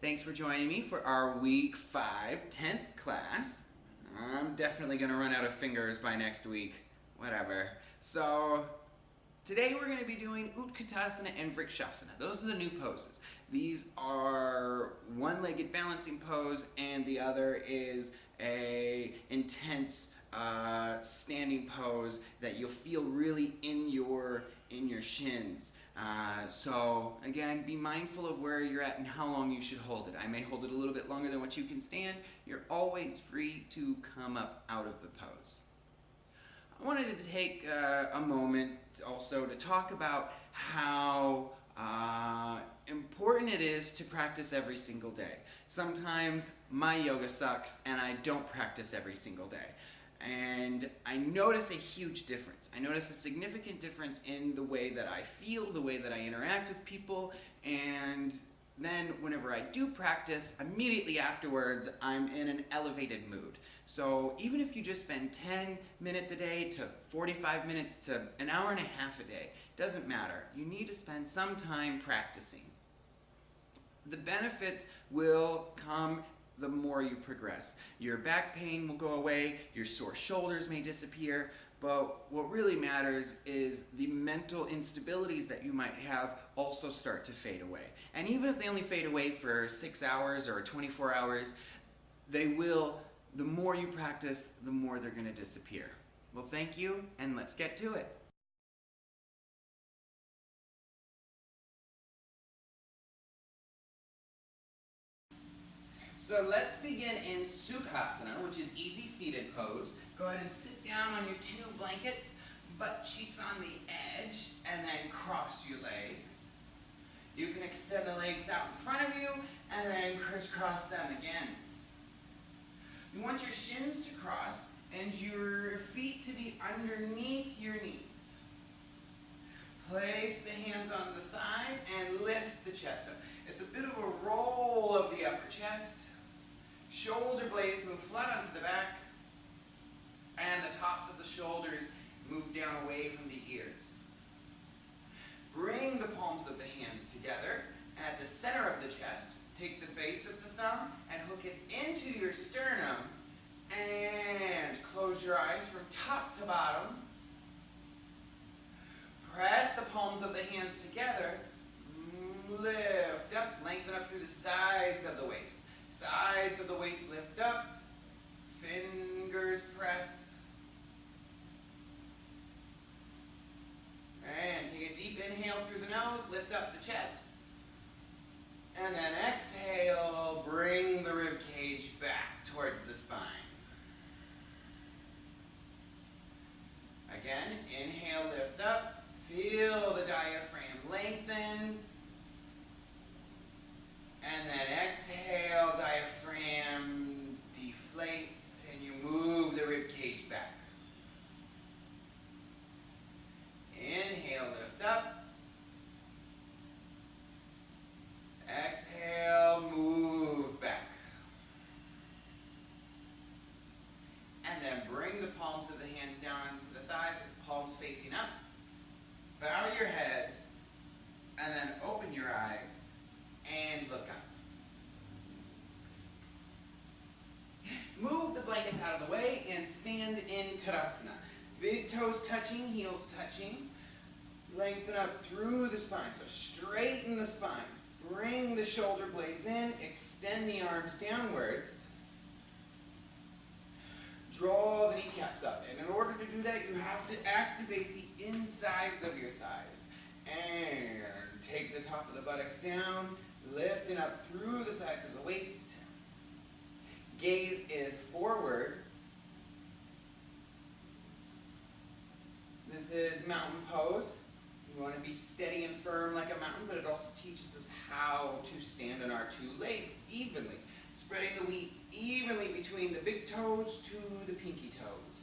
Thanks for joining me for our week 5, 10th class. I'm definitely going to run out of fingers by next week. Whatever. So, today we're going to be doing Utkatasana and Vrksasana. Those are the new poses. These are one-legged balancing pose, and the other is a intense standing pose that you'll feel really in your shins. So again, be mindful of where you're at and how long you should hold it. I may hold it a little bit longer than what you can stand. You're always free to come up out of the pose. I wanted to take a moment also to talk about how important it is to practice every single day. Sometimes my yoga sucks and I don't practice every single day. And I notice a huge difference. I notice a significant difference in the way that I feel, the way that I interact with people, and then whenever I do practice, immediately afterwards, I'm in an elevated mood. So even if you just spend 10 minutes a day to 45 minutes to an hour and a half a day, doesn't matter. You need to spend some time practicing. The benefits will come the more you progress. Your back pain will go away, your sore shoulders may disappear, but what really matters is the mental instabilities that you might have also start to fade away. And even if they only fade away for 6 hours or 24 hours, they will, the more you practice, the more they're going to disappear. Well, thank you, and let's get to it. So let's begin in Sukhasana, which is easy seated pose. Go ahead and sit down on your 2 blankets, butt cheeks on the edge, and then cross your legs. You can extend the legs out in front of you, and then crisscross them again. You want your shins to cross, and your feet to be underneath your knees. Place the hands on the thighs, and lift the chest up. It's a bit of a roll of the upper chest. Shoulder blades move flat onto the back, and the tops of the shoulders move down away from the ears. Bring the palms of the hands together at the center of the chest. Take the base of the thumb and hook it into your sternum, and close your eyes from top to bottom. Press the palms of the hands together. Lift up, lengthen up through the sides of the waist. Sides of the waist lift up, fingers press. And take a deep inhale through the nose, lift up the chest. And then exhale, bring the rib cage back towards the spine. Again, inhale, lift up, feel the diaphragm lengthen. And then exhale, diaphragm deflates, and you move the rib cage back. Inhale, lift up. Exhale, move back. And then bring the palms of the hands down to the thighs with the palms facing up. Bow your head, and then open your eyes. And look up. Move the blankets out of the way and stand in Tadasana. Big toes touching, heels touching. Lengthen up through the spine. So straighten the spine. Bring the shoulder blades in. Extend the arms downwards. Draw the kneecaps up. And in order to do that, you have to activate the insides of your thighs. And take the top of the buttocks down. Lifting up through the sides of the waist. Gaze is forward. This is mountain pose. You want to be steady and firm like a mountain, but it also teaches us how to stand on our 2 legs evenly. Spreading the weight evenly between the big toes to the pinky toes.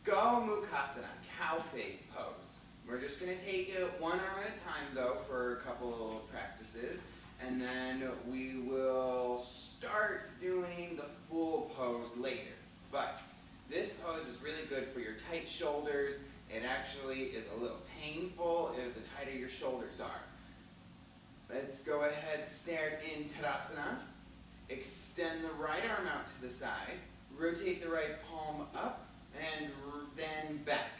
Gomukhasana, cow face pose. We're just going to take it 1 arm at a time though for a couple of practices, and then we will start doing the full pose later. But this pose is really good for your tight shoulders. It actually is a little painful if the tighter your shoulders are. Let's go ahead, stand in Tadasana. Extend the right arm out to the side. Rotate the right palm up and then back.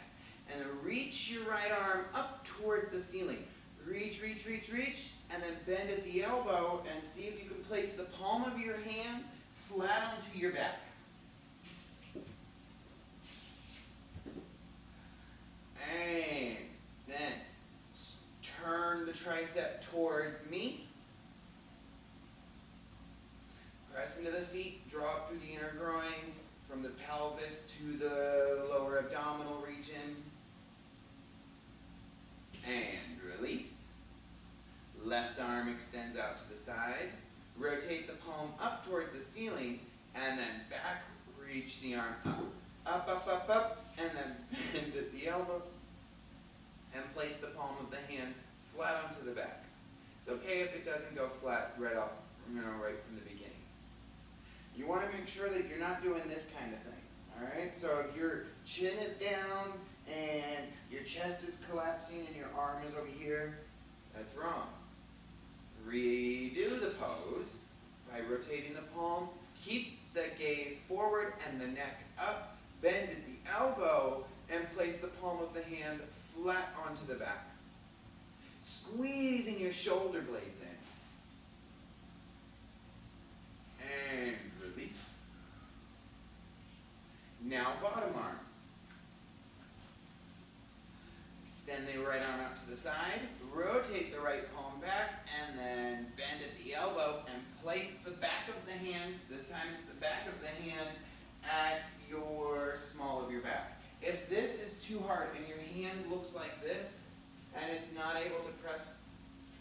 And then reach your right arm up towards the ceiling. Reach, reach, reach, reach, and then bend at the elbow and see if you can place the palm of your hand flat onto your back. And then turn the tricep towards me. Press into the feet, draw up through the inner groins, from the pelvis to the lower abdominal region. And release. Left arm extends out to the side. Rotate the palm up towards the ceiling, and then back, reach the arm up. Up, up, up, up, and then bend at the elbow. And place the palm of the hand flat onto the back. It's okay if it doesn't go flat right from the beginning. You want to make sure that you're not doing this kind of thing, all right? So if your chin is down and your chest is collapsing and your arm is over here, that's wrong. Redo the pose by rotating the palm. Keep the gaze forward and the neck up. Bend at the elbow and place the palm of the hand flat onto the back. Squeezing your shoulder blades in. And release. Now bottom arm. Extend the right arm out to the side. Rotate the right palm back and then bend at the elbow and place the back of the hand, this time it's the back of the hand, at your small of your back. If this is too hard and your hand looks like this and it's not able to press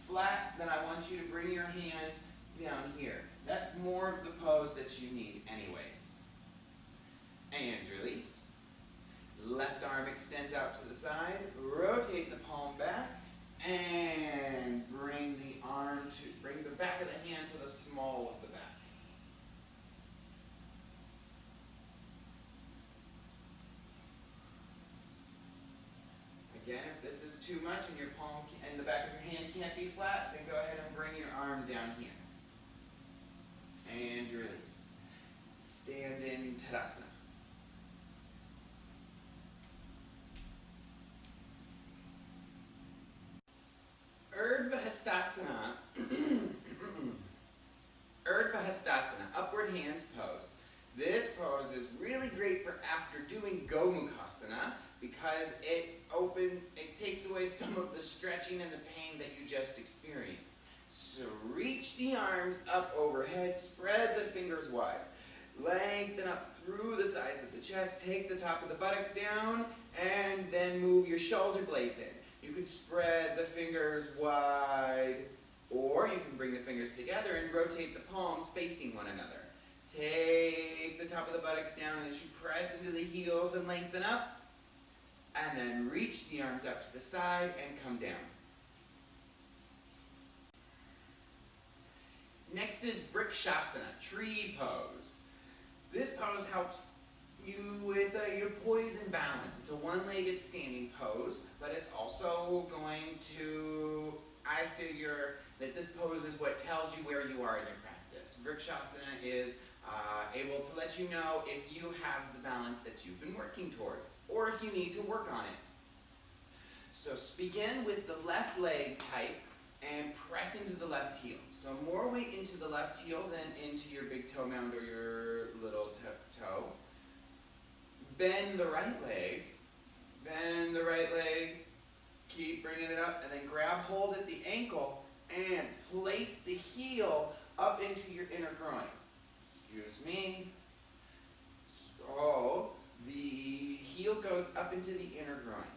flat, then I want you to bring your hand down here. That's more of the pose that you need anyways. And release. Left arm extends out to the side. Rotate the palm back and bring the back of the hand to the small of the back. Again, if this is too much and your palm and the back of your hand can't be flat, then go ahead and bring your arm down here. And release. Stand in Tadasana. Urhva Hastasana. Urhva Hastasana, upward hands pose. This pose is really great for after doing Gomukhasana because it takes away some of the stretching and the pain that you just experienced. So reach the arms up overhead, spread the fingers wide. Lengthen up through the sides of the chest, take the top of the buttocks down, and then move your shoulder blades in. You can spread the fingers wide, or you can bring the fingers together and rotate the palms facing one another. Take the top of the buttocks down as you press into the heels and lengthen up, and then reach the arms out to the side and come down. Next is Vrksasana, tree pose. This pose helps you with your poise and balance. It's a one-legged standing pose, but it's also going to, I figure that this pose is what tells you where you are in your practice. Vrksasana is able to let you know if you have the balance that you've been working towards, or if you need to work on it. So begin with the left leg tight and press into the left heel. So more weight into the left heel than into your big toe mound or your little toe. Bend the right leg, keep bringing it up, and then grab hold at the ankle and place the heel up into your inner groin. Excuse me. So the heel goes up into the inner groin.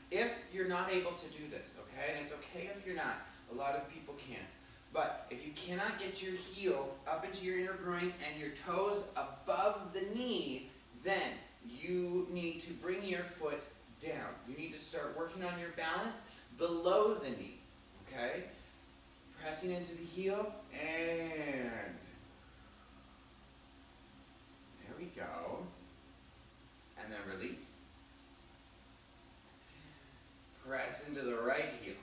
If you're not able to do this, okay, and it's okay if you're not, a lot of people can't. But if you cannot get your heel up into your inner groin and your toes above the knee, then you need to bring your foot down. You need to start working on your balance below the knee, okay? Pressing into the heel, and there we go. And then release. Press into the right heel.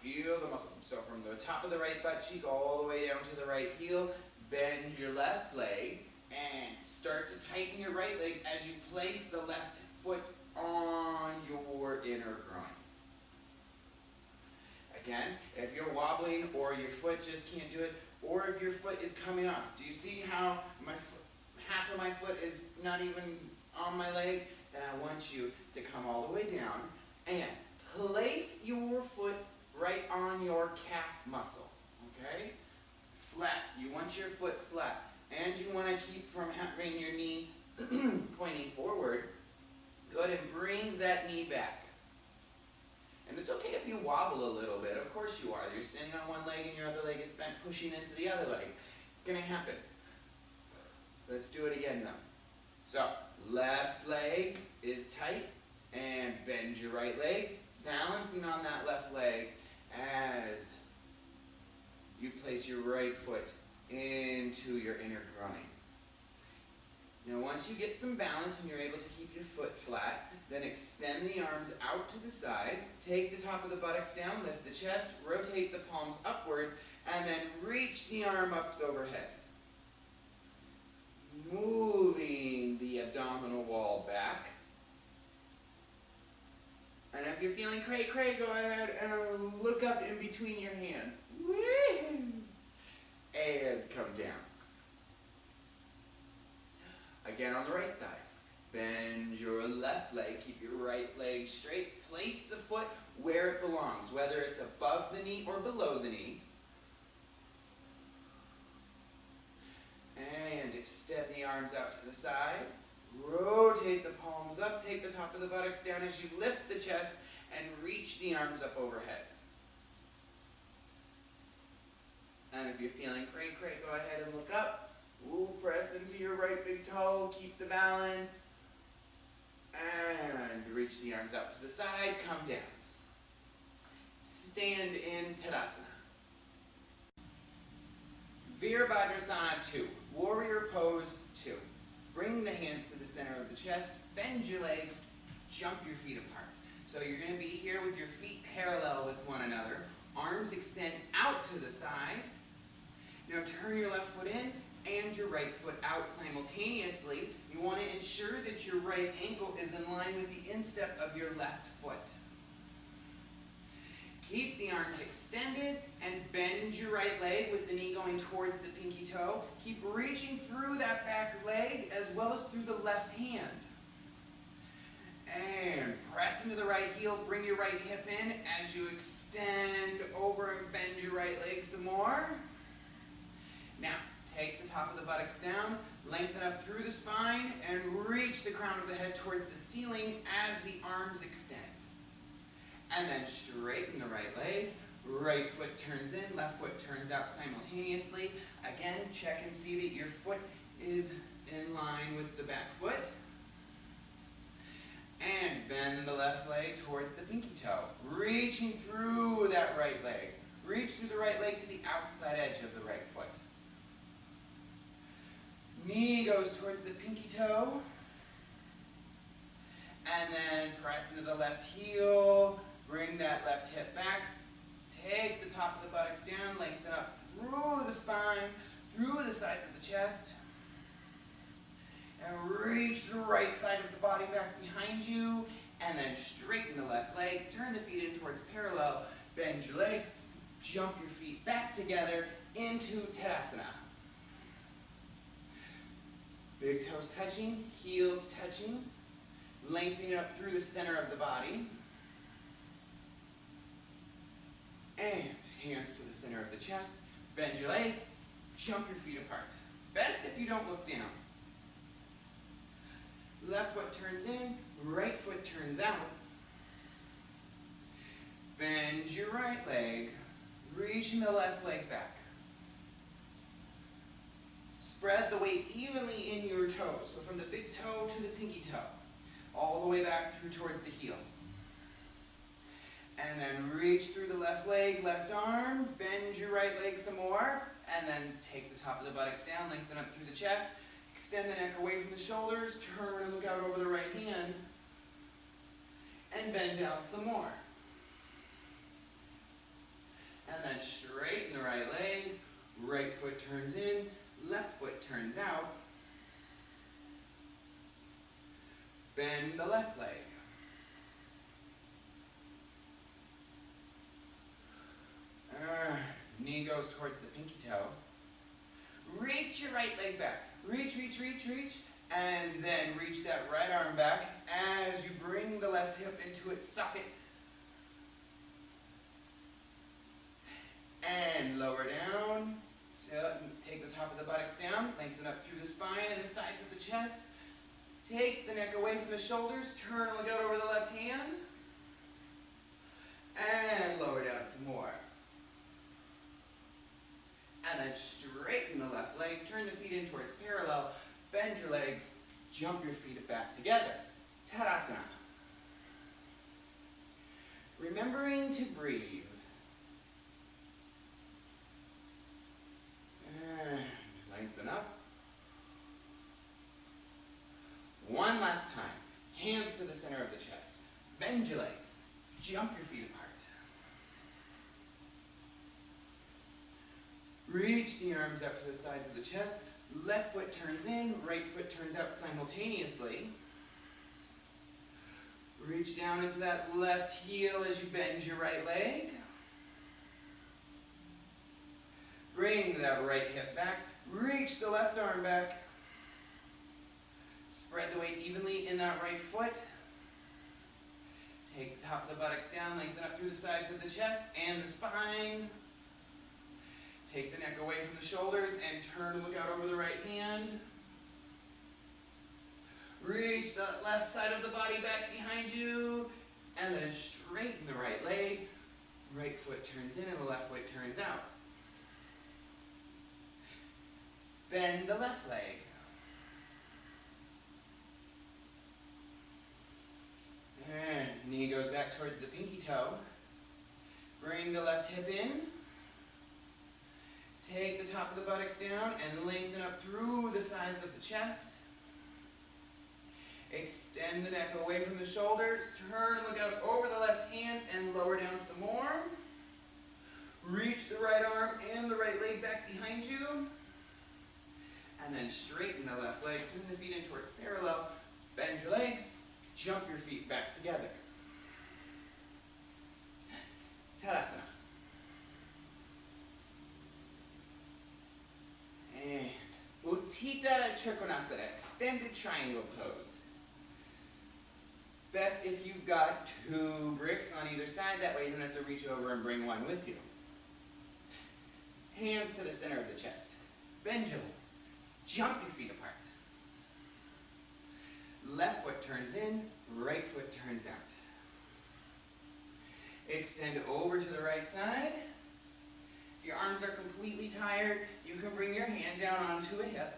Feel the muscle. So from the top of the right butt cheek all the way down to the right heel, bend your left leg and start to tighten your right leg as you place the left foot on your inner groin. Again, if you're wobbling or your foot just can't do it, or if your foot is coming off, do you see how half of my foot is not even on my leg? Then I want you to come all the way down and place your foot right on your calf muscle, okay? Flat. You want your foot flat. And you want to keep from having your knee pointing forward. Go ahead and bring that knee back. And it's okay if you wobble a little bit. Of course you are. You're standing on one leg and your other leg is bent pushing into the other leg. It's going to happen. Let's do it again though. So, left leg is tight and bend your right leg, balancing on that left leg as you place your right foot into your inner groin. Now once you get some balance and you're able to keep your foot flat, then extend the arms out to the side, take the top of the buttocks down, lift the chest, rotate the palms upwards, and then reach the arm ups overhead. Moving the abdominal wall back. And if you're feeling cray-cray, go ahead and look up in between your hands. Woo! And come down. Again on the right side. Bend your left leg, keep your right leg straight. Place the foot where it belongs, whether it's above the knee or below the knee. And extend the arms out to the side. Rotate the palms up, take the top of the buttocks down as you lift the chest and reach the arms up overhead. And if you're feeling cray-cray, go ahead and look up. Ooh, press into your right big toe, keep the balance. And reach the arms out to the side, come down. Stand in Tadasana. Virabhadrasana II, Warrior Pose 2. Bring the hands to the center of the chest, bend your legs, jump your feet apart. So you're going to be here with your feet parallel with one another. Arms extend out to the side. Now turn your left foot in and your right foot out simultaneously. You want to ensure that your right ankle is in line with the instep of your left foot. Keep the arms extended and bend your right leg with the knee going towards the pinky toe. Keep reaching through that back leg as well as through the left hand. And press into the right heel, bring your right hip in as you extend over and bend your right leg some more. Now, take the top of the buttocks down, lengthen up through the spine, and reach the crown of the head towards the ceiling as the arms extend. And then straighten the right leg, right foot turns in, left foot turns out simultaneously. Again, check and see that your foot is in line with the back foot. And bend the left leg towards the pinky toe, reaching through that right leg. Reach through the right leg to the outside edge of the right foot. Knee goes towards the pinky toe. And then press into the left heel. Bring that left hip back. Take the top of the buttocks down. Lengthen up through the spine, through the sides of the chest. And reach the right side of the body back behind you. And then straighten the left leg. Turn the feet in towards parallel. Bend your legs. Jump your feet back together into Tadasana. Big toes touching, heels touching. Lengthening up through the center of the body. And hands to the center of the chest. Bend your legs. Jump your feet apart. Best if you don't look down. Left foot turns in, right foot turns out. Bend your right leg, reaching the left leg back. Spread the weight evenly in your toes, so from the big toe to the pinky toe, all the way back through towards the heel. And then reach through the left leg, left arm, bend your right leg some more, and then take the top of the buttocks down, lengthen up through the chest. Extend the neck away from the shoulders, turn and look out over the right hand, and bend down some more. And then straighten the right leg. Right foot turns in, left foot turns out. Bend the left leg. Knee goes towards the pinky toe. Reach your right leg back. Reach, reach, reach, reach. And then reach that right arm back as you bring the left hip into its socket. And lower down. Take the top of the buttocks down. Lengthen up through the spine and the sides of the chest. Take the neck away from the shoulders. Turn and look out over the left hand. And lower down some more. And then straighten the left leg. Turn the feet in towards parallel. Bend your legs. Jump your feet back together. Tadasana. Remembering to breathe. And lengthen up. One last time. Hands to the center of the chest. Bend your legs. Jump your feet apart. Reach the arms out to the sides of the chest. Left foot turns in, right foot turns out simultaneously. Reach down into that left heel as you bend your right leg. Bring that right hip back. Reach the left arm back. Spread the weight evenly in that right foot. Take the top of the buttocks down, lengthen up through the sides of the chest and the spine. Take the neck away from the shoulders and turn to look out over the right hand. Reach the left side of the body back behind you. And then straighten the right leg. Right foot turns in and the left foot turns out. Bend the left leg. And knee goes back towards the pinky toe. Bring the left hip in. Take the top of the buttocks down and lengthen up through the sides of the chest. Extend the neck away from the shoulders. Turn and look out over the left hand and lower down some more. Reach the right arm and the right leg back behind you. And then straighten the left leg. Turn the feet in towards parallel. Bend your legs. Jump your feet back together. Tadasana. And Utthita Trikonasana, extended triangle pose. Best if you've got 2 bricks on either side, that way you don't have to reach over and bring one with you. Hands to the center of the chest. Bend your legs. Jump your feet apart. Left foot turns in, right foot turns out. Extend over to the right side. If your arms are completely tired, you can bring your hand down onto a hip.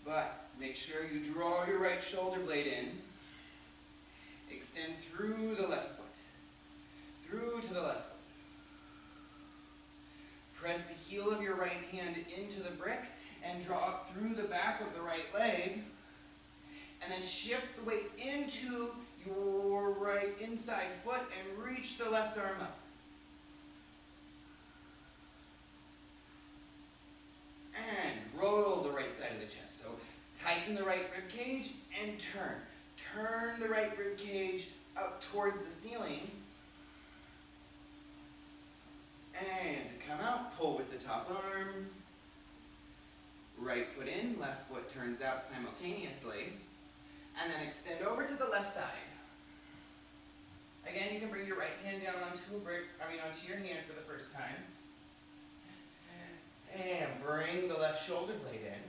But make sure you draw your right shoulder blade in. Extend through the left foot. Through to the left foot. Press the heel of your right hand into the brick and draw up through the back of the right leg. And then shift the weight into your right inside foot and reach the left arm up. And roll the right side of the chest. So tighten the right rib cage and turn. Turn the right rib cage up towards the ceiling. And to come out, pull with the top arm. Right foot in, left foot turns out simultaneously. And then extend over to the left side. Again, you can bring your right hand down onto onto your hand for the first time. And bring the left shoulder blade in.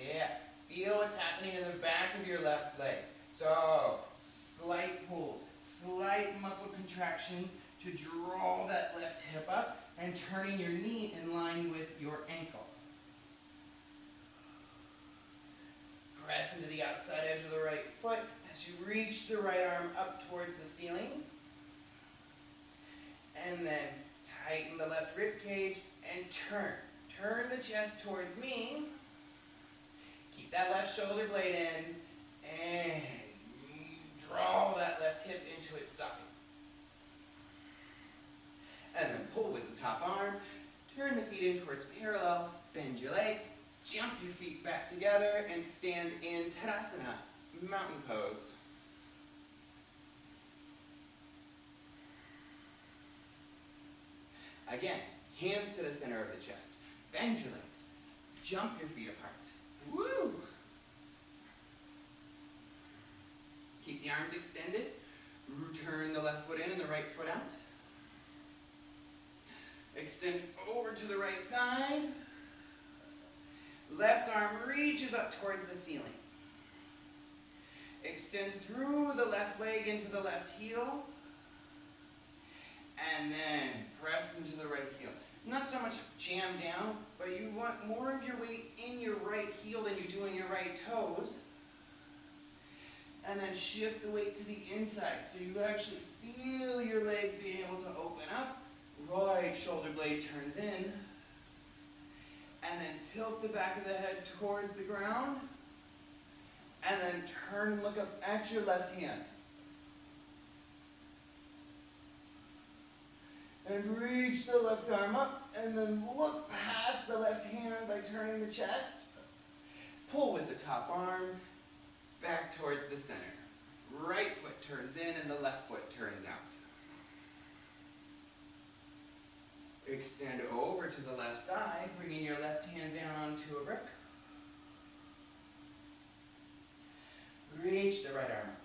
Yeah, feel what's happening in the back of your left leg. So, slight pulls, slight muscle contractions to draw that left hip up and turning your knee in line with your ankle. Press into the outside edge of the right foot as you reach the right arm up towards the ceiling. And then tighten the left rib cage and turn. Turn the chest towards me. Keep that left shoulder blade in and Draw that left hip into its socket. And then pull with the top arm. Turn the feet in towards parallel. Bend your legs. Jump your feet back together and stand in Tadasana, mountain pose. Again, hands to the center of the chest. Bend your legs. Jump your feet apart. Woo! Keep the arms extended. Turn the left foot in and the right foot out. Extend over to the right side. Left arm reaches up towards the ceiling. Extend through the left leg into the left heel. And then press into the right heel. Not so much jam down, but you want more of your weight in your right heel than you do in your right toes. And then shift the weight to the inside so you actually feel your leg being able to open up. Right shoulder blade turns in. And then tilt the back of the head towards the ground. And then turn and look up at your left hand. And reach the left arm up, and then look past the left hand by turning the chest. Pull with the top arm, back towards the center. Right foot turns in, and the left foot turns out. Extend over to the left side, bringing your left hand down onto a brick. Reach the right arm up.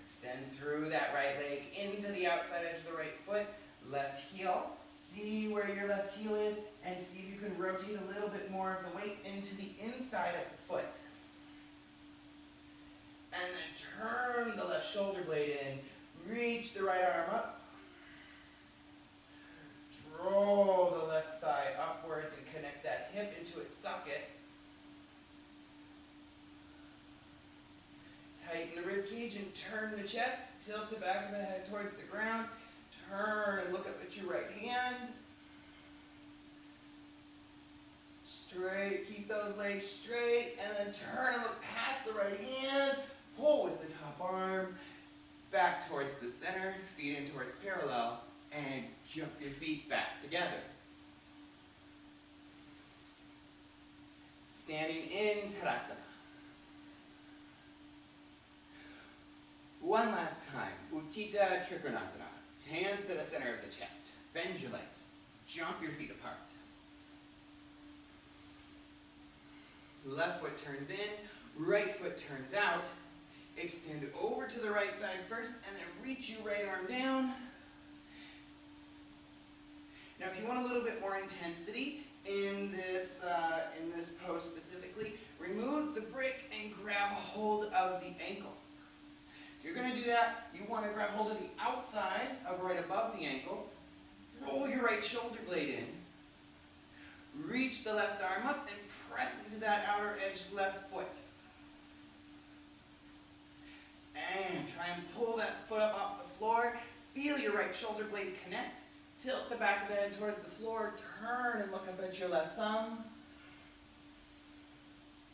Extend through that right leg into the outside edge of the right foot. Left heel. See where your left heel is and see if you can rotate a little bit more of the weight into the inside of the foot. And then turn the left shoulder blade in. Reach the right arm up. Draw the left thigh upwards and connect that hip into its socket. Tighten the rib cage and turn the chest. Tilt the back of the head towards the ground. Turn and look up at your right hand. Straight, keep those legs straight, and then turn and look past the right hand. Pull with the top arm. Back towards the center, feet in towards parallel, and jump your feet back together. Standing in Tadasana. One last time, Utthita Trikonasana. Hands to the center of the chest. Bend your legs. Jump your feet apart. Left foot turns in, right foot turns out. Extend over to the right side first, and then reach your right arm down. Now, if you want a little bit more intensity in this pose specifically, remove the brick and grab a hold of the ankle. If you're going to do that, you want to grab hold of the outside of right above the ankle. Roll your right shoulder blade in. Reach the left arm up and press into that outer edge left foot. And try and pull that foot up off the floor. Feel your right shoulder blade connect. Tilt the back of the head towards the floor. Turn and look up at your left thumb.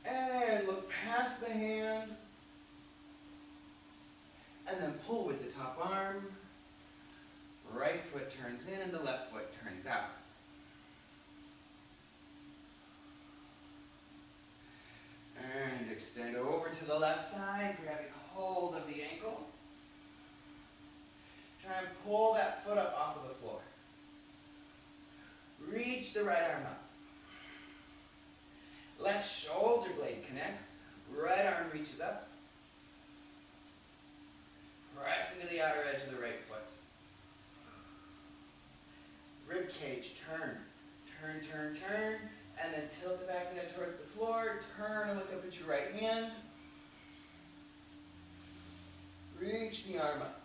And look past the hand. And then pull with the top arm. Right foot turns in and the left foot turns out. And extend over to the left side, grabbing hold of the ankle. Try and pull that foot up off of the floor. Reach the right arm up. Left shoulder blade connects. Right arm reaches up. Press into the outer edge of the right foot. Rib cage turns. Turn, turn, turn. And then tilt the back of the head towards the floor. Turn and look up at your right hand. Reach the arm up.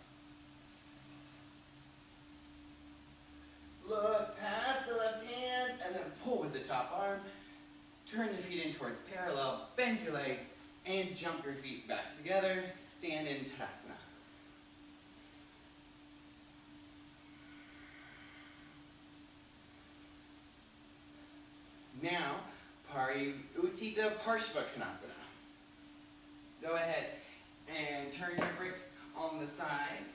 Look past the left hand and then pull with the top arm. Turn the feet in towards parallel. Bend your legs and jump your feet back together. Stand in Tadasana. Now, Utthita Parsvakonasana. Go ahead and turn your bricks on the side.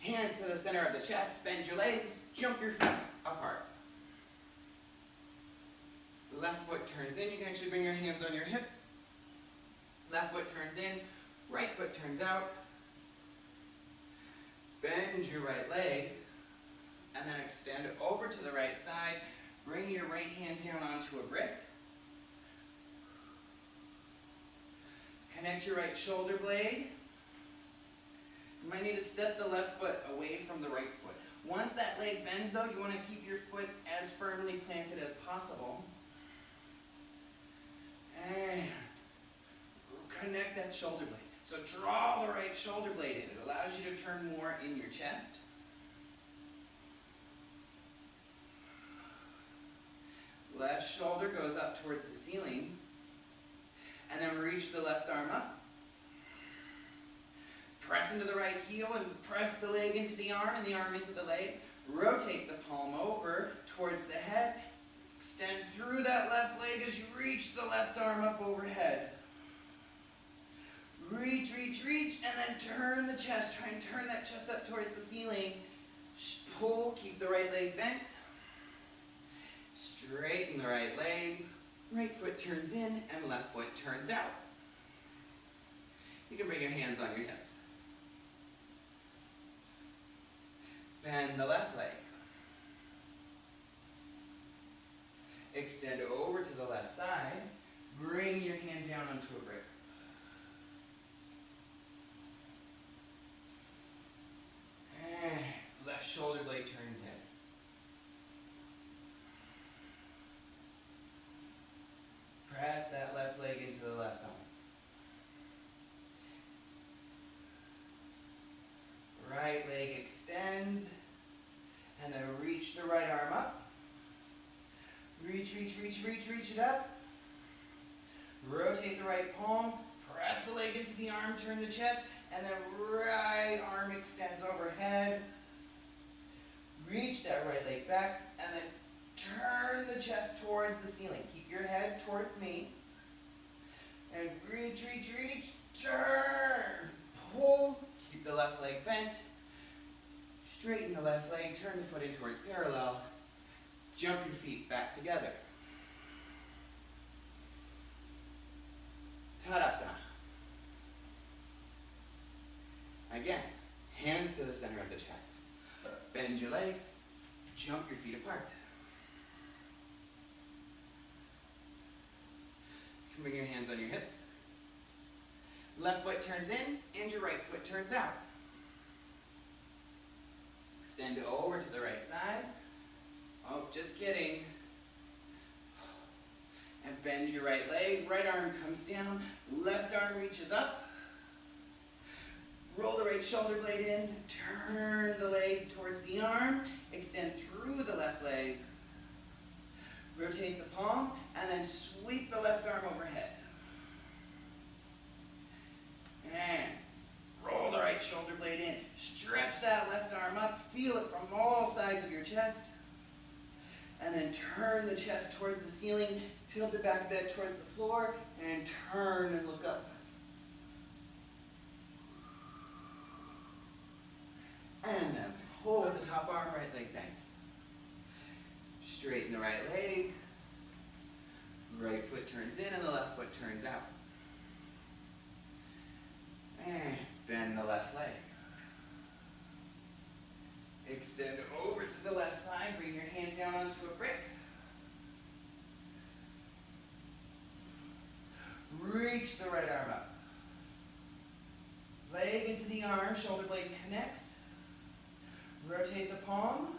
Hands to the center of the chest, bend your legs, jump your feet apart. Left foot turns in, you can actually bring your hands on your hips. Left foot turns in, right foot turns out. Bend your right leg, and then extend it over to the right side. Bring your right hand down onto a brick. Connect your right shoulder blade. You might need to step the left foot away from the right foot. Once that leg bends though, you want to keep your foot as firmly planted as possible. And connect that shoulder blade. So draw the right shoulder blade in. It allows you to turn more in your chest. Left shoulder goes up towards the ceiling. And then reach the left arm up. Press into the right heel and press the leg into the arm and the arm into the leg. Rotate the palm over towards the head. Extend through that left leg as you reach the left arm up overhead. Reach, reach, reach, and then turn the chest. Try and turn that chest up towards the ceiling. Pull, keep the right leg bent. Straighten the right leg. Right foot turns in and left foot turns out. You can bring your hands on your hips. Bend the left leg. Extend over to the left side. Bring your hand down onto a brick. Left shoulder blade turns in. Press that left leg into the left arm. Right leg extends, and then reach the right arm up. Reach, reach, reach, reach, reach it up. Rotate the right palm, press the leg into the arm, turn the chest, and then right arm extends overhead. Reach that right leg back, and then turn the chest towards the ceiling. Keep your head towards me. And reach, reach, reach, turn, pull, keep the left leg bent. Straighten the left leg, turn the foot in towards parallel. Jump your feet back together. Tadasana. Again, hands to the center of the chest. Bend your legs, jump your feet apart. You can bring your hands on your hips. Left foot turns in and your right foot turns out. Extend over to the right side. Oh, just kidding. And bend your right leg. Right arm comes down. Left arm reaches up. Roll the right shoulder blade in. Turn the leg towards the arm. Extend through the left leg. Rotate the palm. And then sweep the left arm overhead. And roll the right shoulder blade in. Stretch that left arm up. Feel it from all sides of your chest. And then turn the chest towards the ceiling. Tilt the back of the head towards the floor. And turn and look up. And then pull with the top arm, right leg bent. Straighten the right leg. Right foot turns in and the left foot turns out. And bend the left leg. Extend over to the left side. Bring your hand down onto a brick. Reach the right arm up. Leg into the arm. Shoulder blade connects. Rotate the palm.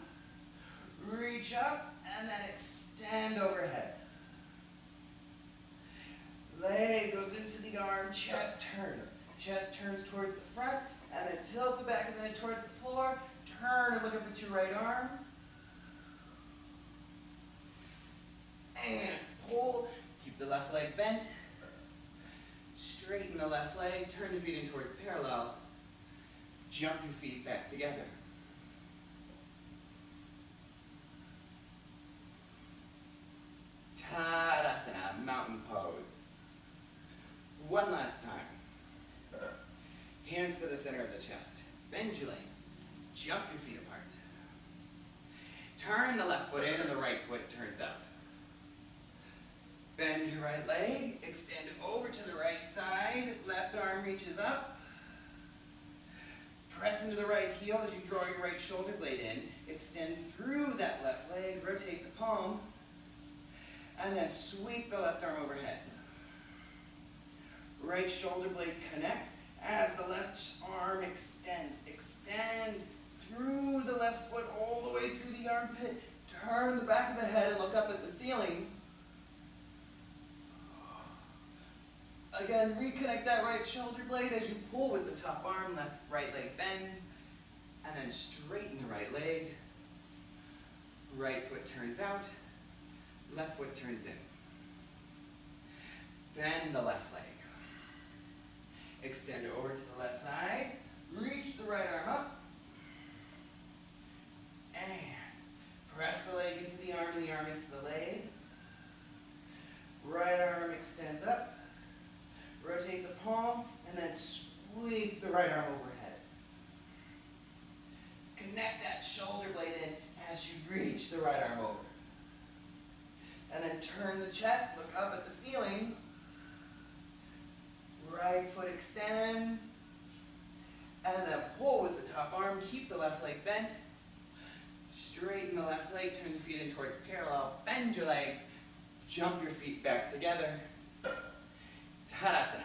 Reach up and then extend overhead. Leg goes into the arm. Chest turns. Chest turns towards the front, and then tilt the back of the head towards the floor. Turn and look up at your right arm. And pull. Keep the left leg bent. Straighten the left leg. Turn the feet in towards parallel. Jump your feet back together. Tadasana, mountain pose. One last time. Hands to the center of the chest. Bend your legs. Jump your feet apart. Turn the left foot in and the right foot turns out. Bend your right leg. Extend over to the right side. Left arm reaches up. Press into the right heel as you draw your right shoulder blade in. Extend through that left leg. Rotate the palm. And then sweep the left arm overhead. Right shoulder blade connects as the left arm extends. Extend through the left foot all the way through the armpit. Turn the back of the head and look up at the ceiling. Again, reconnect that right shoulder blade as you pull with the top arm. Right leg bends. And then straighten the right leg. Right foot turns out. Left foot turns in. Bend the left leg. Extend over to the left side. Reach the right arm up. And press the leg into the arm and the arm into the leg. Right arm extends up. Rotate the palm and then sweep the right arm overhead. Connect that shoulder blade in as you reach the right arm over. And then turn the chest, look up at the ceiling. Right foot extends. And then pull with the top arm, keep the left leg bent. Straighten the left leg, turn the feet in towards parallel, bend your legs, jump your feet back together. Tadasana.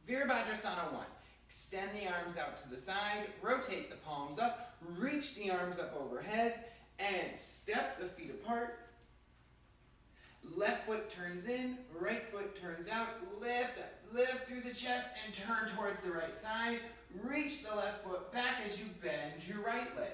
Virabhadrasana I. Extend the arms out to the side, rotate the palms up, reach the arms up overhead, and step the feet apart. Left foot turns in, right foot turns out, lift through the chest and turn towards the right side. Reach the left foot back as you bend your right leg.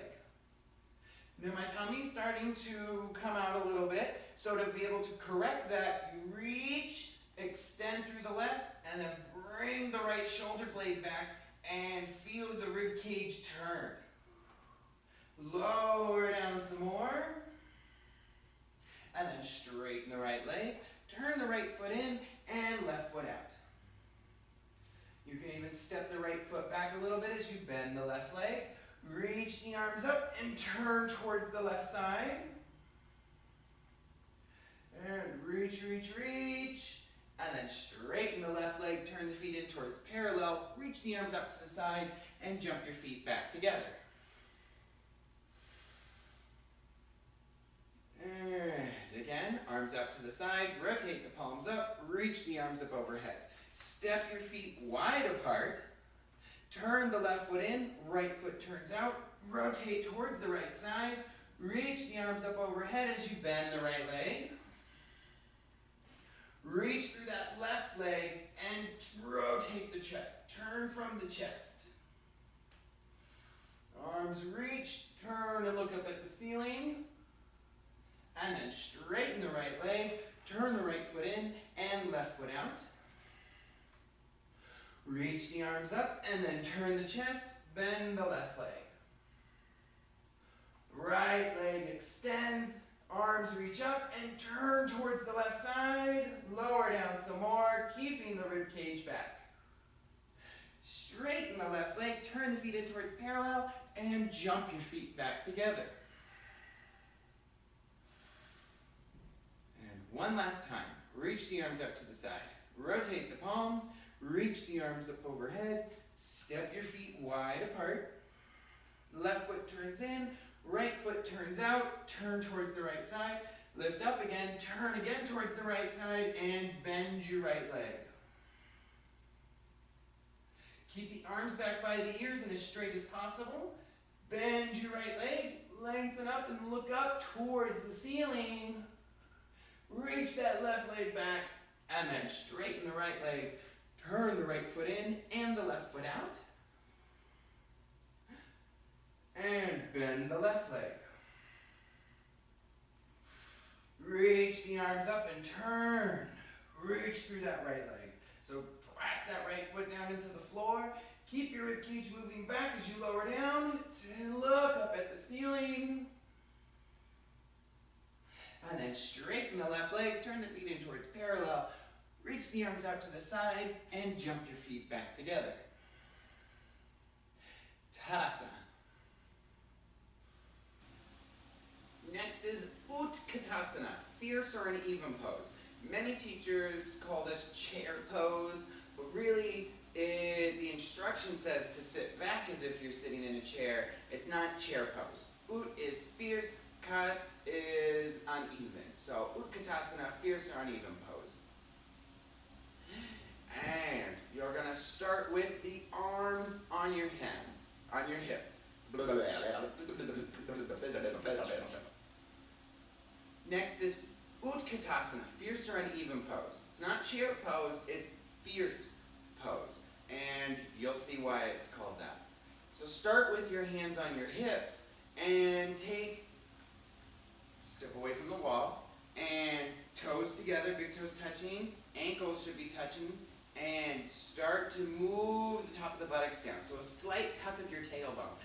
Now my tummy's starting to come out a little bit, so to be able to correct that, you reach, extend through the left, and then bring the right shoulder blade back and feel the rib cage turn. Lower down some more. And then straighten the right leg, turn the right foot in, and left foot out. You can even step the right foot back a little bit as you bend the left leg. Reach the arms up and turn towards the left side. And reach, reach, reach. And then straighten the left leg, turn the feet in towards parallel, reach the arms up to the side, and jump your feet back together. And again, arms out to the side, rotate the palms up, reach the arms up overhead. Step your feet wide apart, turn the left foot in, right foot turns out, rotate towards the right side, reach the arms up overhead as you bend the right leg. Reach through that left leg and rotate the chest. Turn from the chest. Arms reach, turn and look up at the ceiling. And then straighten the right leg, turn the right foot in and left foot out. Reach the arms up and then turn the chest, bend the left leg. Right leg extends, arms reach up and turn towards the left side. Lower down some more, keeping the rib cage back. Straighten the left leg, turn the feet in towards parallel, and jump your feet back together. And one last time, reach the arms out to the side. Rotate the palms, reach the arms up overhead, step your feet wide apart. Left foot turns in, right foot turns out, turn towards the right side, lift up again, turn again towards the right side, and bend your right leg. Keep the arms back by the ears and as straight as possible. Bend your right leg, lengthen up and look up towards the ceiling. Reach that left leg back, and then straighten the right leg. Turn the right foot in and the left foot out. And bend the left leg. Reach the arms up and turn. Reach through that right leg. So press that right foot down into the floor. Keep your ribcage moving back as you lower down to look up at the ceiling. And then straighten the left leg, turn the feet in towards parallel, reach the arms out to the side, and jump your feet back together. Tadasana. Next is Utkatasana, fierce or an even pose. Many teachers call this chair pose, but really the instruction says to sit back as if you're sitting in a chair. It's not chair pose. Ut is fierce, kat is uneven. So Utkatasana, fierce or uneven pose. And you're going to start with the arms on your hands, on your hips. Next is Utkatasana, fierce or uneven pose. It's not chair pose, it's fierce pose. And you'll see why it's called that. So start with your hands on your hips and step away from the wall, and toes together, big toes touching, ankles should be touching, and start to move the top of the buttocks down. So a slight tuck of your tailbone.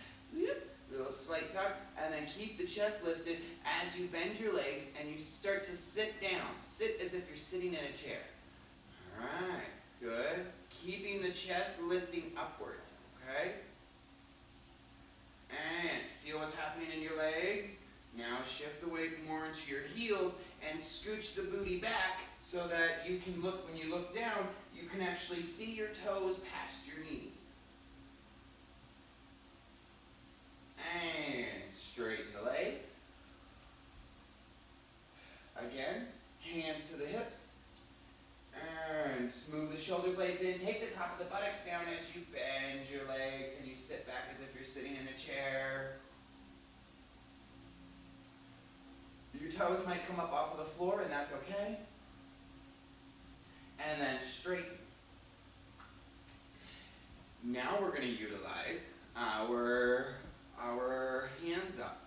Little slight tuck, and then keep the chest lifted as you bend your legs and you start to sit down. Sit as if you're sitting in a chair. All right, good. Keeping the chest lifting upwards, okay? And feel what's happening in your legs. Now shift the weight more into your heels and scooch the booty back so that you can look, when you look down, you can actually see your toes past your knees. And straighten the legs. Again, hands to the hips. And smooth the shoulder blades in. Take the top of the buttocks down as you bend your legs and you sit back as if you're sitting in a chair. Your toes might come up off of the floor, and that's okay. And then straighten. Now we're going to utilize our hands up.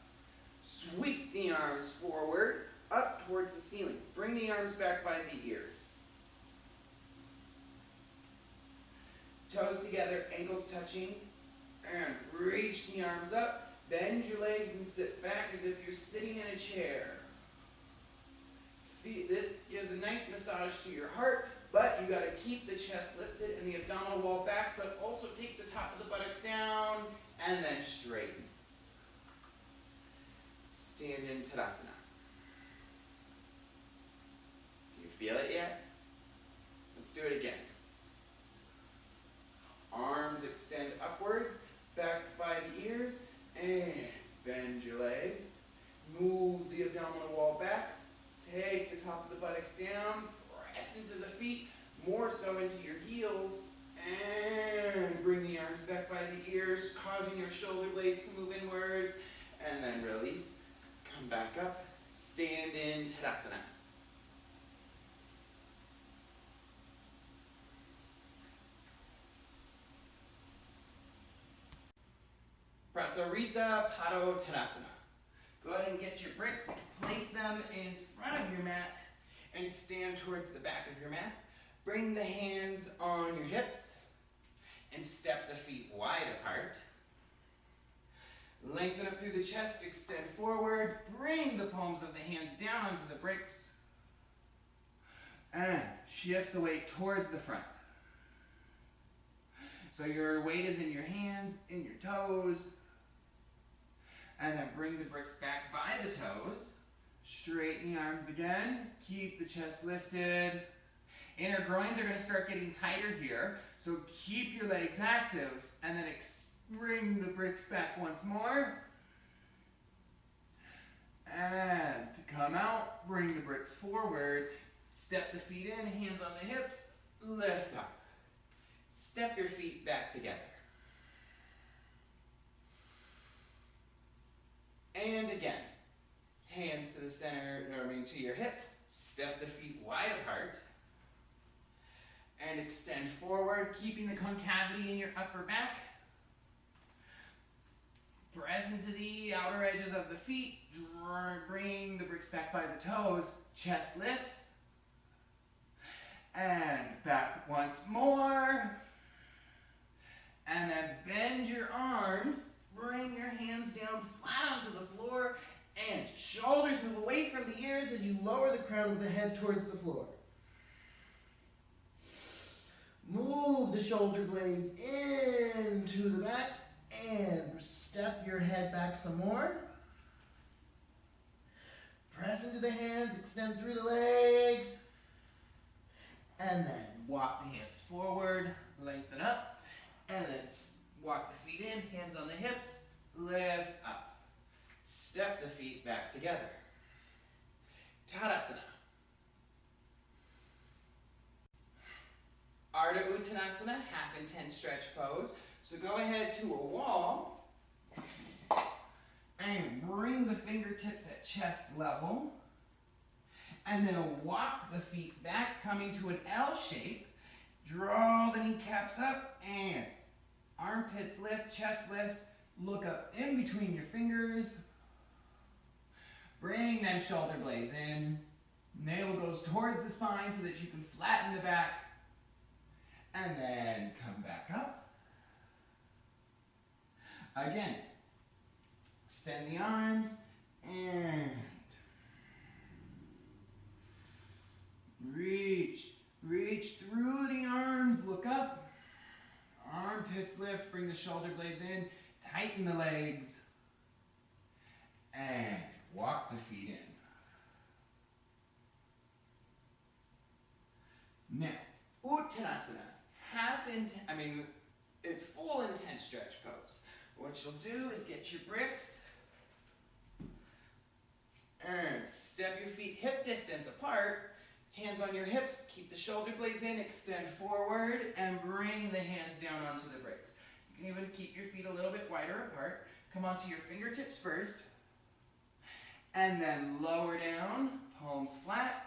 Sweep the arms forward, up towards the ceiling. Bring the arms back by the ears. Toes together, ankles touching, and reach the arms up. Bend your legs and sit back as if you're sitting in a chair. This gives a nice massage to your heart, but you got to keep the chest lifted and the abdominal wall back, but also take the top of the buttocks down and then straighten. Stand in Tadasana. Do you feel it yet? Let's do it again. Arms extend upwards, back by the ears, and bend your legs. Move the abdominal wall back. Take the top of the buttocks down, press into the feet, more so into your heels, and bring the arms back by the ears, causing your shoulder blades to move inwards, and then release. Come back up, stand in Tadasana. Prasarita Padottanasana. Go ahead and get your bricks, place them in front of your mat, and stand towards the back of your mat. Bring the hands on your hips, and step the feet wide apart. Lengthen up through the chest, extend forward, bring the palms of the hands down onto the bricks, and shift the weight towards the front. So your weight is in your hands, in your toes, and then bring the bricks back by the toes. Straighten the arms again. Keep the chest lifted. Inner groins are going to start getting tighter here. So keep your legs active and then bring the bricks back once more. And to come out, bring the bricks forward. Step the feet in, hands on the hips. Lift up. Step your feet back together. And again, hands to the center, to your hips. Step the feet wide apart. And extend forward, keeping the concavity in your upper back. Press into the outer edges of the feet. Bring the bricks back by the toes. Chest lifts. And back once more. And then bend your arms, bring your hands down flat onto the floor, and shoulders move away from the ears as you lower the crown of the head towards the floor. Move the shoulder blades into the back and step your head back some more. Press into the hands, extend through the legs. And then walk the hands forward, lengthen up. And then walk the feet in, hands on the hips, lift up. Step the feet back together. Tadasana. ARdha Uttanasana, half intense stretch pose. So go ahead to a wall and bring the fingertips at chest level. And then walk the feet back, coming to an L shape. Draw the kneecaps up and armpits lift, chest lifts. Look up in between your fingers. Bring them shoulder blades in. Navel goes towards the spine so that you can flatten the back. And then come back up. Again, extend the arms and reach through the arms, look up. Armpits lift, bring the shoulder blades in, tighten the legs, and walk the feet in. Now, Uttanasana. It's full intense stretch pose. What you'll do is get your bricks and step your feet hip distance apart, hands on your hips, keep the shoulder blades in, extend forward, and bring the hands down onto the bricks. You can even keep your feet a little bit wider apart. Come onto your fingertips first, and then lower down, palms flat,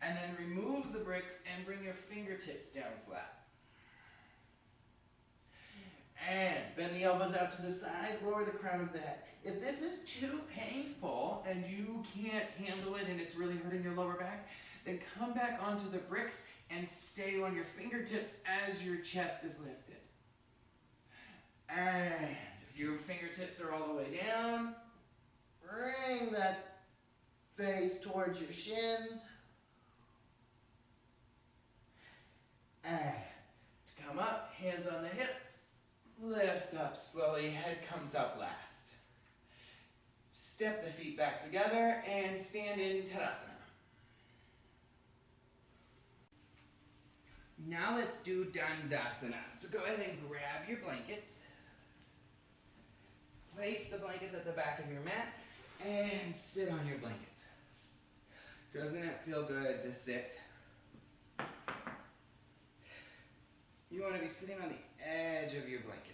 and then remove the bricks and bring your fingertips down flat. And bend the elbows out to the side, lower the crown of the head. If this is too painful and you can't handle it and it's really hurting your lower back, then come back onto the bricks and stay on your fingertips as your chest is lifted. And if your fingertips are all the way down, bring that face towards your shins. And to come up, hands on the hips. Lift up slowly, head comes up last. Step the feet back together and stand in Tadasana. Now let's do Dandasana. So go ahead and grab your blankets. Place the blankets at the back of your mat and sit on your blankets. Doesn't it feel good to sit? You want to be sitting on the edge of your blankets.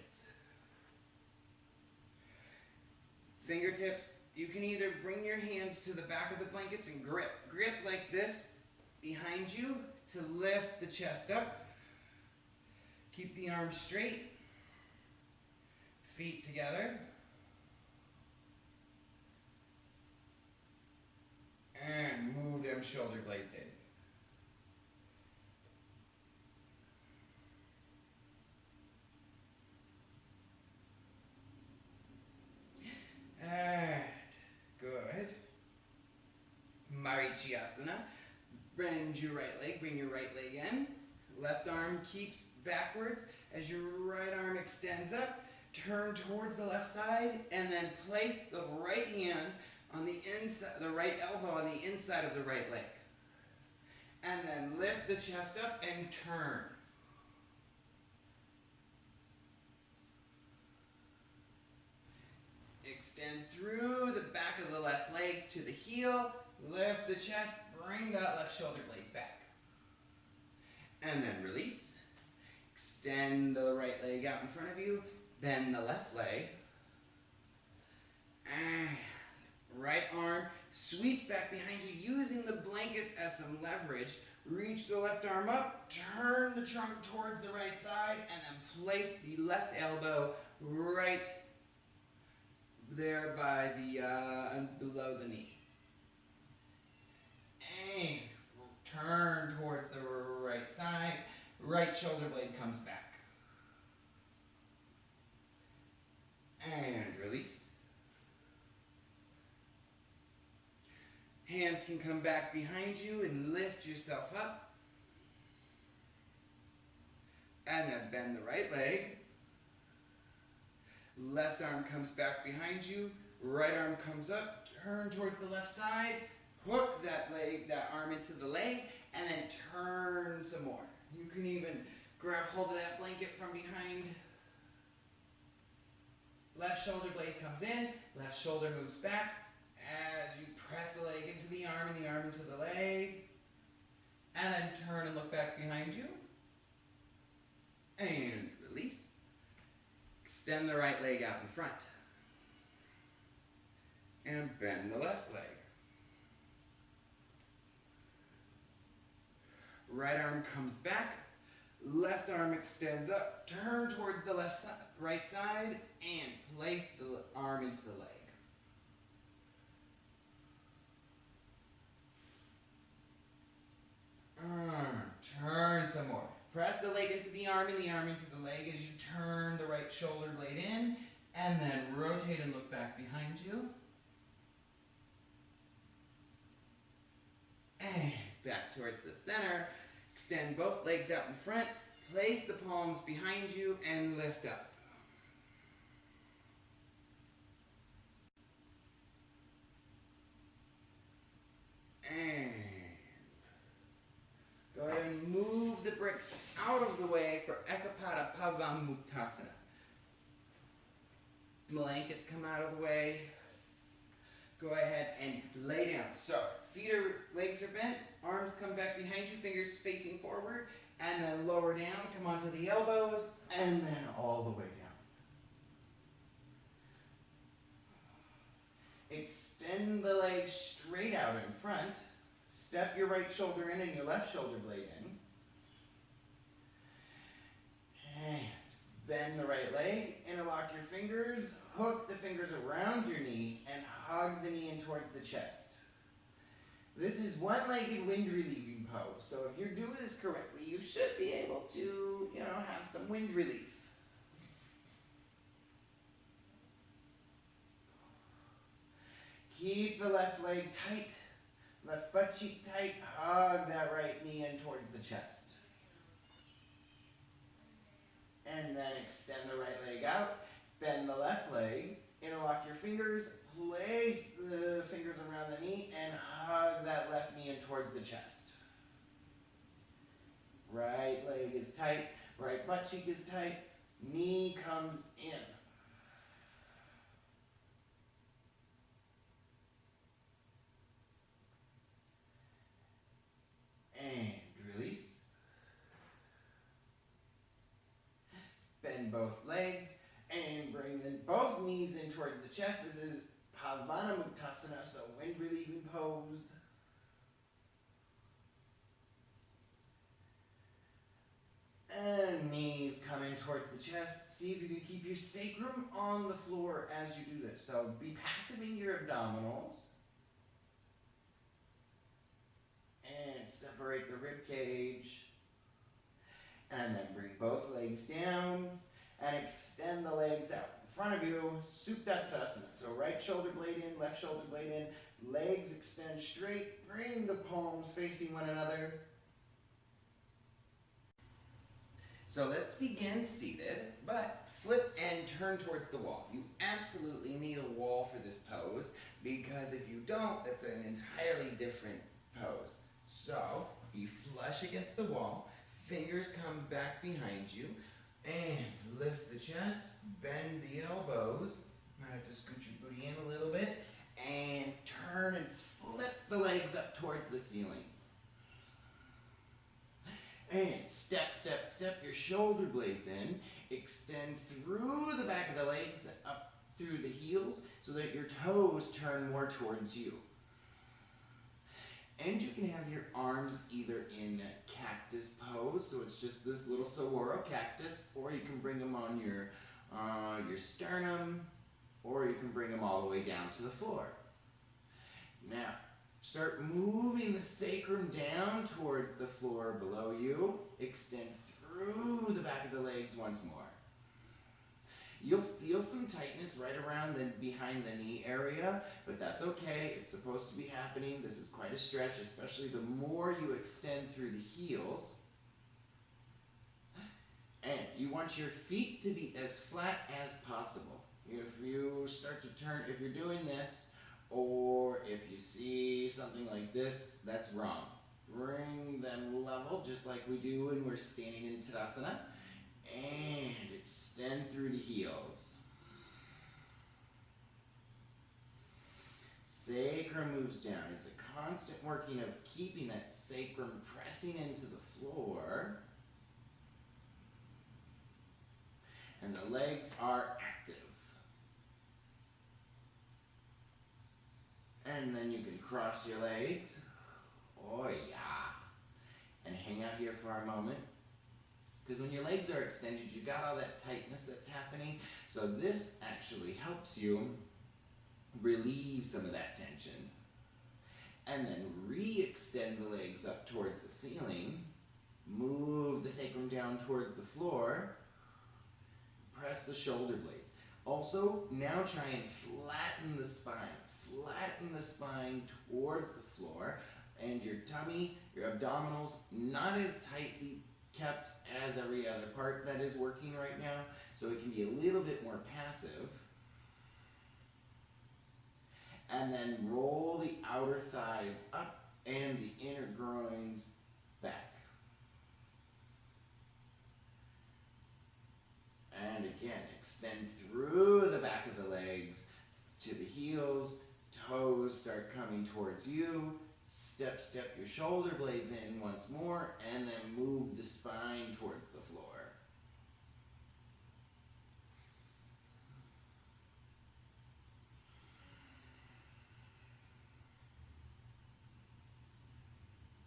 Fingertips, you can either bring your hands to the back of the blankets and grip. Grip like this behind you to lift the chest up. Keep the arms straight. Feet together. And move them shoulder blades in. And good. Maricyasana. Bend your right leg, bring your right leg in. Left arm keeps backwards as your right arm extends up. Turn towards the left side and then place the right hand on the inside, the right elbow on the inside of the right leg. And then lift the chest up and turn. Extend through the back of the left leg to the heel. Lift the chest, bring that left shoulder blade back. And then release. Extend the right leg out in front of you. Bend the left leg. And right arm sweeps back behind you using the blankets as some leverage. Reach the left arm up, turn the trunk towards the right side, and then place the left elbow right there by the below the knee. And turn towards the right side. Right shoulder blade comes back. Hands can come back behind you and lift yourself up. And then bend the right leg. Left arm comes back behind you. Right arm comes up. Turn towards the left side. Hook that arm into the leg, and then turn some more. You can even grab hold of that blanket from behind. Left shoulder blade comes in, left shoulder moves back as you press the leg into the arm and the arm into the leg. And then turn and look back behind you. And release. Extend the right leg out in front. And bend the left leg. Right arm comes back, left arm extends up, turn towards the right side, and place the arm into the leg. Turn some more. Press the leg into the arm and the arm into the leg as you turn the right shoulder blade in, and then rotate and look back behind you. And back towards the center. Extend both legs out in front. Place the palms behind you and lift up. And go ahead and move the bricks out of the way for Eka Pada Pavanamuktasana. Blankets come out of the way. Go ahead and lay down. So, legs are bent, arms come back behind you, fingers facing forward, and then lower down, come onto the elbows, and then all the way down. Extend the legs straight out in front. Step your right shoulder in and your left shoulder blade in. And bend the right leg, interlock your fingers, hook the fingers around your knee, and hug the knee in towards the chest. This is one-legged wind relieving pose. So if you're doing this correctly, you should be able to, have some wind relief. Keep the left leg tight, left butt cheek tight, hug that right knee in towards the chest. And then extend the right leg out, bend the left leg, interlock your fingers, place the fingers around the knee, and hug that left knee in towards the chest. Right leg is tight, right butt cheek is tight, knee comes in. And release. Bend both legs and bring both knees in towards the chest. This is Pavanamuktasana, so wind relieving pose. And knees come in towards the chest. See if you can keep your sacrum on the floor as you do this. So be passive in your abdominals. And separate the rib cage. And then bring both legs down and extend the legs out in front of you. Utkatasana. So right shoulder blade in, left shoulder blade in. Legs extend straight. Bring the palms facing one another. So let's begin seated, but flip and turn towards the wall. You absolutely need a wall for this pose, because if you don't, that's an entirely different pose. So, be flush against the wall, fingers come back behind you, and lift the chest, bend the elbows. Might have to scoot your booty in a little bit, and turn and flip the legs up towards the ceiling. And step, step, step your shoulder blades in. Extend through the back of the legs, up through the heels, so that your toes turn more towards you. And you can have your arms either in cactus pose, so it's just this little saguaro cactus, or you can bring them on your sternum, or you can bring them all the way down to the floor. Now, start moving the sacrum down towards the floor below you. Extend through the back of the legs once more. You'll feel some tightness right around behind the knee area, but that's okay. It's supposed to be happening. This is quite a stretch, especially the more you extend through the heels. And you want your feet to be as flat as possible. If you start to turn, if you're doing this, or if you see something like this, that's wrong. Bring them level, just like we do when we're standing in Tadasana, and extend through the heels. Sacrum moves down. It's a constant working of keeping that sacrum pressing into the floor. And the legs are active. And then you can cross your legs. Oh yeah. And hang out here for a moment. Because when your legs are extended, you got all that tightness that's happening. So this actually helps you relieve some of that tension. And then re-extend the legs up towards the ceiling. Move the sacrum down towards the floor. Press the shoulder blades. Also, now try and flatten the spine. Flatten the spine towards the floor. And your tummy, your abdominals, not as tightly kept as every other part that is working right now. So it can be a little bit more passive. And then roll the outer thighs up and the inner groins back. And again, extend through the back of the legs to the heels. Toes start coming towards you. Step your shoulder blades in once more, and then move the spine towards the floor.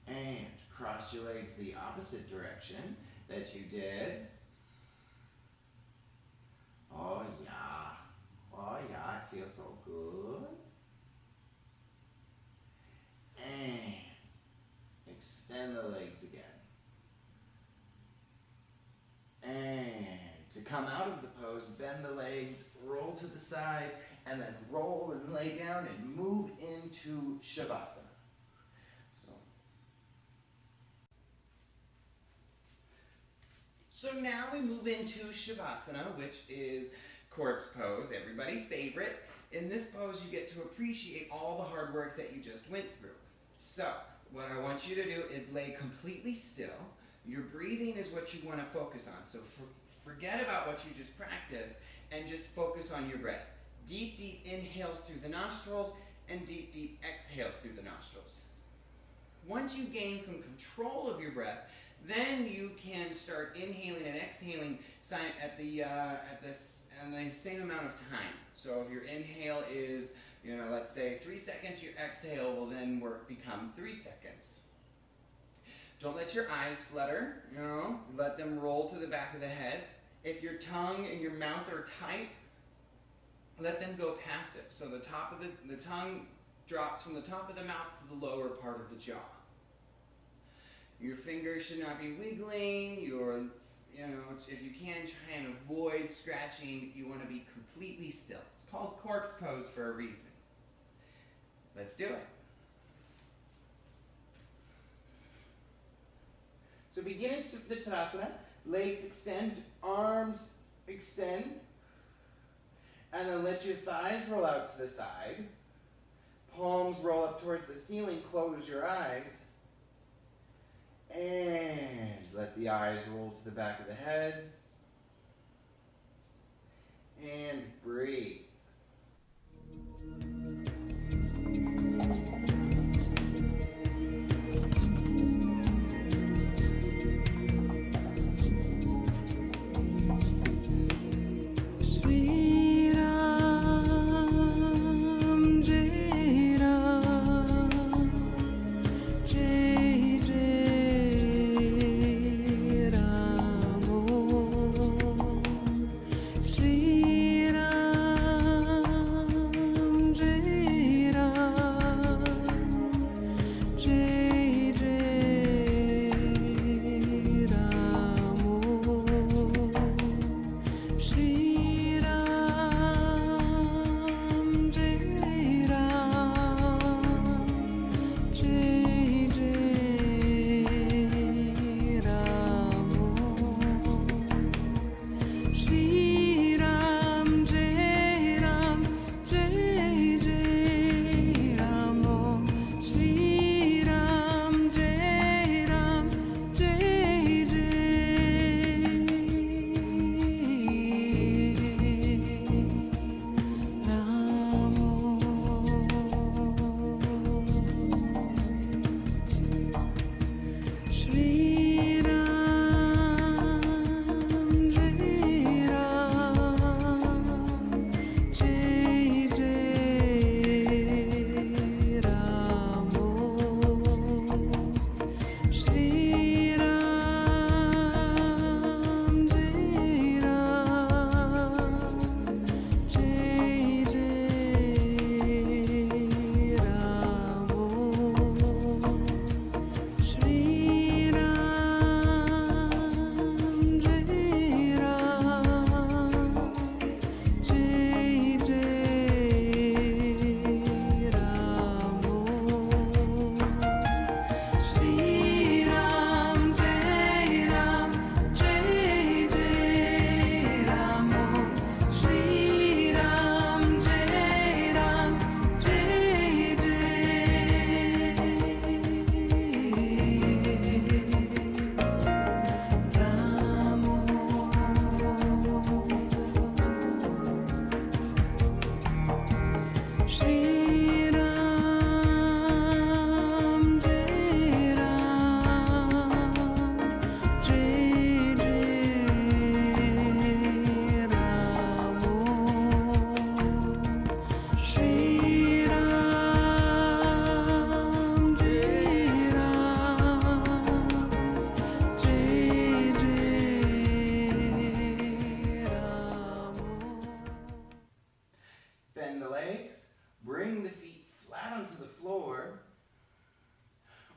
And cross your legs the opposite direction that you did. Oh yeah, it feels so good. And extend the legs again. And to come out of the pose, bend the legs, roll to the side, and then roll and lay down and move into Savasana. So now we move into Savasana, which is corpse pose, everybody's favorite. In this pose, you get to appreciate all the hard work that you just went through. So, what I want you to do is lay completely still. Your breathing is what you want to focus on. So forget about what you just practiced and just focus on your breath. Deep, deep inhales through the nostrils and deep, deep exhales through the nostrils. Once you gain some control of your breath, then you can start inhaling and exhaling at the same amount of time. So if your inhale is, let's say 3 seconds, your exhale will then become 3 seconds. Don't let your eyes flutter, let them roll to the back of the head. If your tongue and your mouth are tight, let them go passive. So the top of the tongue drops from the top of the mouth to the lower part of the jaw. Your fingers should not be wiggling. If you can, try and avoid scratching. You want to be completely still. It's called corpse pose for a reason. Let's do it. So begin in the Tadasana. Legs extend, arms extend. And then let your thighs roll out to the side. Palms roll up towards the ceiling. Close your eyes. And let the eyes roll to the back of the head. And breathe. Shri Ram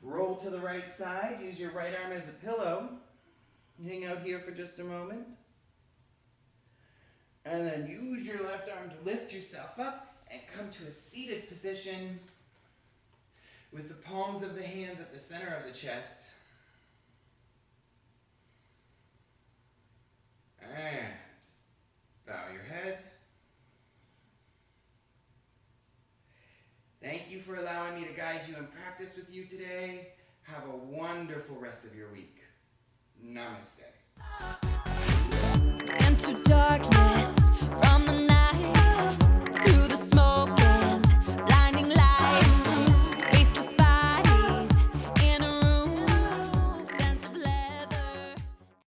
Roll to the right side. Use your right arm as a pillow. Hang out here for just a moment. And then use your left arm to lift yourself up and come to a seated position with the palms of the hands at the center of the chest. And bow your head. Thank you for allowing me to guide you and practice with you today. Have a wonderful rest of your week. Namaste. And to